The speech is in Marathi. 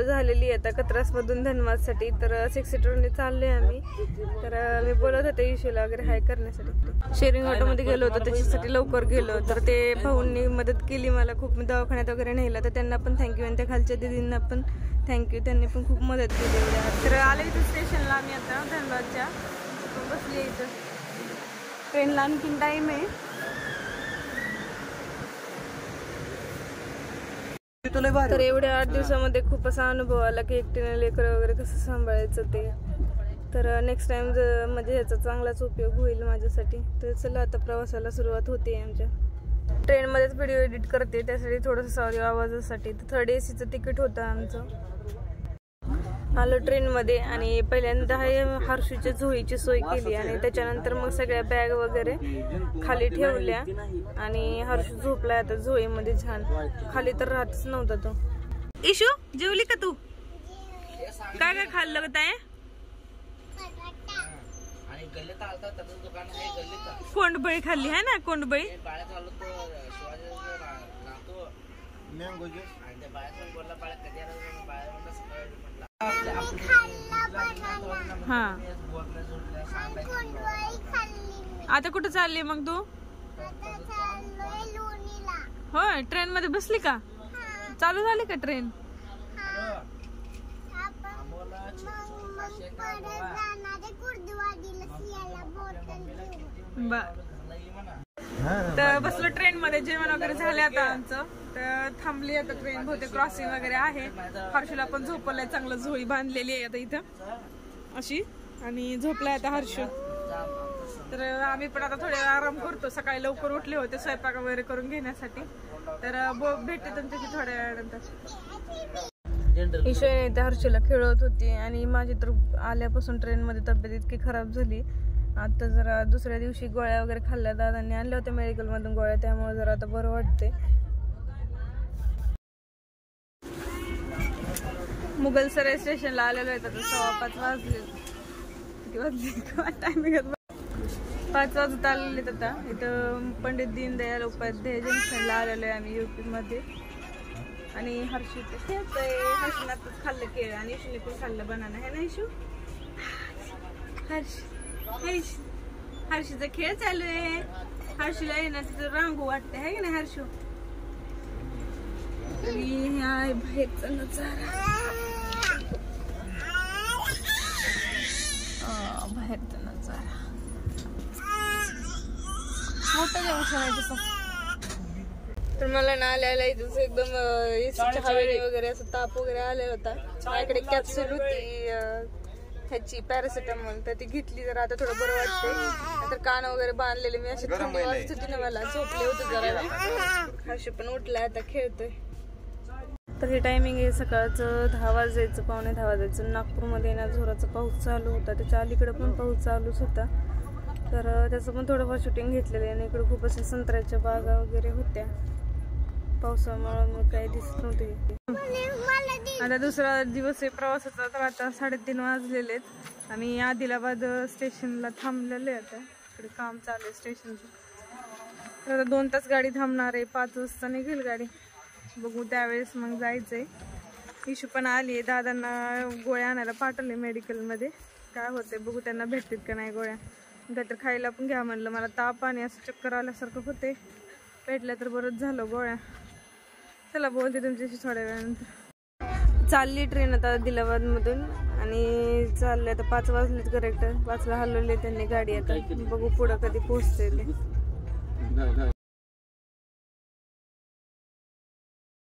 झालेली आहे आता कत्रासमधून धनबादसाठी. तर 6 सीटरने चाललोय आम्ही. तर मी बोलत होते इशूला वगैरे हाय करण्यासाठी. शेअरिंग ऑटोमध्ये गेलो होतो त्याच्यासाठी लवकर गेलो. तर ते भाऊंनी मदत केली मला खूप, दवाखान्यात वगैरे नेलं. तर त्यांना पण थँक्यू आणि त्या खालच्या दीदींना पण थँक्यू, त्यांनी पण खूप मदत केली एवढ्या. तर आलो इथं स्टेशनला आम्ही आता धनबादच्या. बसली इथं. ट्रेनला आणखीन टाईम आहे. तर एवढ्या 8 दिवसामध्ये खूप असा अनुभव आला की एकटीने लेकरं वगैरे कसं सांभाळायचं ते. तर नेक्स्ट टाइम म्हणजे ह्याचा चांगलाच उपयोग होईल माझ्यासाठी. तर चला आता प्रवासाला सुरुवात होते आमच्या. ट्रेनमध्येच व्हिडिओ एडिट करते त्यासाठी थोडंसं सॉरी आवाजासाठी. तर 3rd AC तिकीट होतं आमचं. आलो ट्रेनमध्ये आणि पहिल्यांदा हर्षूच्या झोळीची सोय केली आणि त्याच्यानंतर मग सगळ्या बॅग वगैरे खाली ठेवल्या आणि हर्षू झोपलाय आता झोळीमध्ये छान. खाली तर राहतच नव्हता तो. इशू जेवली का तू? काय काय खाल्लं का ताई? कोंडबळी खाल्ली है ना? कोंडबळी हा. आता कुठं चालली मग तू? होय, ट्रेन मध्ये बसली का? चालू झाली का ट्रेन? तर बसलो ट्रेन मध्ये. जेवण वगैरे झाले आता आमचं. तर थांबली आता ट्रेन. बहुतेक क्रॉसिंग वगैरे आहे. हर्षूला पण झोपलाय चांगलं. झोळी बांधलेली आहे आता इथं अशी आणि झोपलाय आता हर्षू. तर आम्ही पण आता थोडे आराम करतो. सकाळी लवकर उठले होते स्वयंपाक वगैरे करून घेण्यासाठी. तर भेटते तुमच्याशी थोड्या वेळानंतर. ईश्वरी त्या हर्षूला खेळवत होती आणि माझी तर आल्यापासून ट्रेन मध्ये तब्येत इतकी खराब झाली. आता जरा दुसऱ्या दिवशी गोळ्या वगैरे खाल्ल्या, दादांनी आणल्या होत्या मेडिकल मधून गोळ्या, त्यामुळे जरा आता बरं वाटते. मुगलसराय स्टेशनला आलेलो आहे. आता 5:15 वाजले. किती वाजले टायमिंग? 5 वाजता आलेले. आता इथं पंडित दीनदयाल उपाध्याय जंक्शनला आलेलो आहे आम्ही UP मध्ये. आणि हर्षू ते खेळतोय. हर्षून आताच खाल्लं केळ आणि इशूने पण खाल्लं बनाना है ना इशू? हर्षूचा खेळ चालू आहे. हर्षूला आहे ना तिथं रांगू वाटते है की नाही हर्षू? आणि ह्या बाहेरचा नजारा, बाहेरचा नजारा मोठं जंक्शन आहे तसं. तर मला ना आल्याला इथं एकदम एसीच्या हवेने वगैरे असं ताप वगैरे आलेला होता. माझ्याकडे कॅप्सूल होती ह्याची पॅरासिटामॉल, तर ती घेतली. जरा आता थोडं बरं वाटतंय. तर कान वगैरे बांधलेले मी अशी थंडी वाजत होती ना मला. झोपले होते जरा. हर्षू पण उठलाय आता खेळतोय. तर हे टायमिंग आहे सकाळचं 10 वाजायचं, 9:15 वाजायचं. नागपूरमध्ये ना जोराचा पाऊस चालू होता. त्याच्या अलीकडे पण पाऊस चालूच होता. तर त्याचं पण थोडंफार शूटिंग घेतलेलं आहे. आणि इकडे खूप अशा संत्र्याच्या बागा वगैरे होत्या. पावसामुळे मग काही दिसत नव्हते. आता दुसरा दिवस आहे प्रवासाचा. तर आता 3:30 वाजलेले आहेत. आम्ही आदिलाबाद स्टेशनला थांबलेले. आता इकडे काम चालू आहे स्टेशनचं. तर 2 तास गाडी थांबणार आहे. 5 वाजता निघेल गाडी. बघू त्यावेळेस मग जायचंय. इशू पण आली आहे. दादांना गोळ्या आणायला पाठवले मेडिकलमध्ये. काय होते बघू, त्यांना भेटतील का नाही गोळ्या. काहीतरी खायला पण घ्या म्हणलं. मला ताप आणि असं चक्कर आल्यासारखं होते. भेटल्या तर बरंच झालं गोळ्या. चला बोलते तुमच्याशी थोड्या वेळानंतर. चालली ट्रेन आता आदिलाबाद मधून आणि चालले आता 5 वाजलेत करेक्ट. 5ला हलवले त्यांनी गाडी. आता बघू पुढं कधी पोहोचते ते.